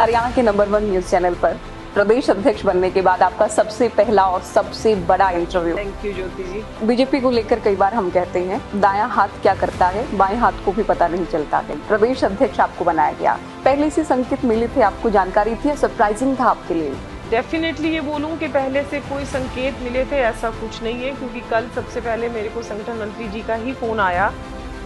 हरियाणा के number 1 news channel पर प्रदेश अध्यक्ष बनने के बाद आपका सबसे पहला और सबसे बड़ा interview. Thank you Jyoti ji. BJP को लेकर कई बार हम कहते हैं दायां हाथ क्या करता है बाएं हाथ को भी पता नहीं चलता है। प्रदेश अध्यक्ष आपको बनाया गया, पहले से संकेत मिले थे, आपको जानकारी थी या सरप्राइजिंग था आपके लिए? डेफिनेटली ये बोलूं कि पहले से कोई संकेत मिले थे ऐसा कुछ नहीं है, क्योंकि कल सबसे पहले मेरे को संगठन मंत्री जी का ही फोन आया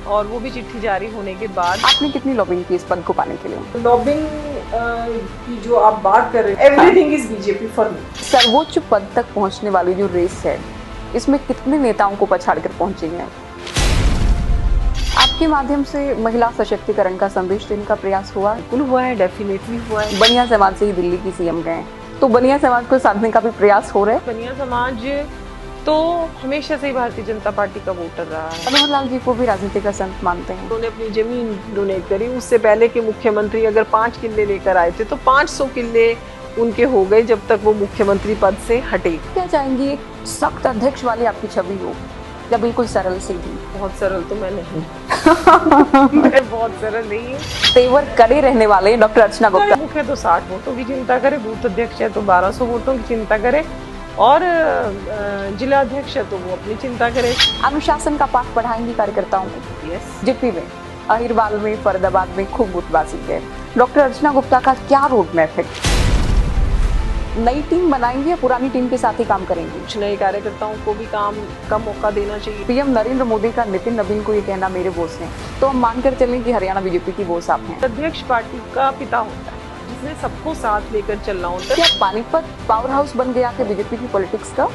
और वो भी चिट्ठी जारी होने के बाद। आपने कितनी लॉबिंग की इस पद को पाने के लिए? लॉबिंग की जो आप बात कर रहे हैं, everything is BJP for me. सर्वोच्च पद तक पहुंचने वाली जो रेस है, इसमें कितने नेताओं को पछाड़ कर पहुंची हैं? आपके माध्यम से महिला सशक्तिकरण का संदेश देने का प्रयास हुआ? बिल्कुल हुआ है, डेफिनेटली हुआ है। बनिया समाज से ही दिल्ली की सीएम गए, तो बनिया समाज को साधने का भी प्रयास हो रहा है। बनिया समाज तो हमेशा से ही भारतीय जनता पार्टी का वोटर रहा है। मनोहर लाल जी को भी राजनीति का संत मानते हैं। उन्होंने अपनी जमीन डोनेट करी। उससे पहले के मुख्यमंत्री अगर 5 किल्ले लेकर आए थे तो 500 किल्ले उनके हो गए जब तक वो मुख्यमंत्री पद से हटे। क्या चाहेंगी, एक सख्त अध्यक्ष वाली आपकी छवि हो या बिल्कुल सरल सीधी? बहुत सरल तो मैं नहीं मैं बहुत सरल नहीं हूँ। तेवर करे रहने वाले डॉक्टर अर्चना गुप्ता। मुख्य तो 60 वोटों की चिंता करे, बूथ अध्यक्ष है तो 1200 वोटों की चिंता करे और जिला अध्यक्ष है तो वो अपनी चिंता करे। अनुशासन का पाठ पढ़ाएंगी कार्यकर्ताओं को? यस। जिप्पी में, अहिरवाल में, फरीदाबाद में खूब बूथबाजी है। डॉक्टर अर्चना गुप्ता का क्या रोड मैप है? नई टीम बनाएंगे या पुरानी टीम के साथ ही काम करेंगे? कुछ नए कार्यकर्ताओं को भी काम का मौका देना चाहिए। पीएम नरेंद्र मोदी का नितिन नवीन को ये कहना मेरे बॉस हैं, तो हम मानकर चलें कि हरियाणा बीजेपी की बॉस आप हैं। अध्यक्ष पार्टी का पिता होता है जिसने सबको साथ लेकर चलना होता है। क्या पानीपत पावर हाउस बन गया है बीजेपी की पॉलिटिक्स का?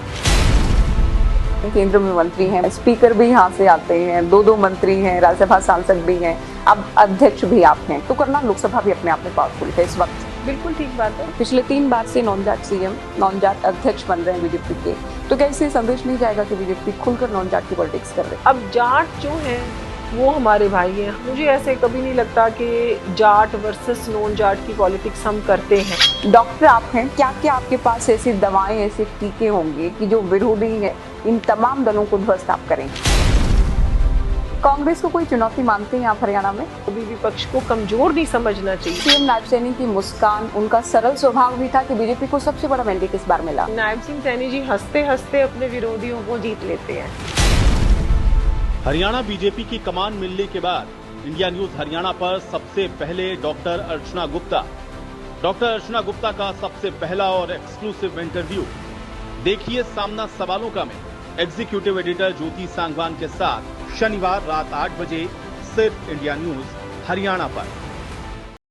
केंद्र में मंत्री हैं, स्पीकर भी यहाँ से आते हैं, 2 मंत्री हैं, राज्यसभा सांसद भी हैं, अब अध्यक्ष भी आप हैं, तो करना लोकसभा भी अपने आप में पावरफुल है इस वक्त। बिल्कुल ठीक बात है। पिछले 3 बार से non Jat CM, non Jat अध्यक्ष बन रहे हैं बीजेपी के, तो क्या इससे संदेश नहीं जाएगा कि बीजेपी खुलकर नॉन जाट की पॉलिटिक्स कर रहे हैं? अब जाट जो है वो हमारे भाई हैं। मुझे ऐसे कभी नहीं लगता कि जाट वर्सेस नॉन जाट की पॉलिटिक्स हम करते हैं। डॉक्टर आप हैं, क्या क्या आपके पास ऐसी दवाएं, ऐसे टीके होंगे कि जो विरोधी है इन तमाम दलों को ध्वस्त आप करेंगे? कांग्रेस को कोई चुनौती मानते हैं आप हरियाणा में? कभी विपक्ष को कमजोर नहीं समझना चाहिए। सीएम नायब सैनी की मुस्कान, उनका सरल स्वभाव भी था कि बीजेपी को सबसे बड़ा मैंडेट इस बार मिला। नायब सिंह सैनी जी हंसते हंसते अपने विरोधियों को जीत लेते हैं। हरियाणा बीजेपी की कमान मिलने के बाद इंडिया न्यूज हरियाणा पर सबसे पहले डॉक्टर अर्चना गुप्ता का सबसे पहला और एक्सक्लूसिव इंटरव्यू। देखिए सामना सवालों का में एग्जीक्यूटिव एडिटर ज्योति सांगवान के साथ शनिवार रात 8 बजे सिर्फ इंडिया न्यूज हरियाणा पर।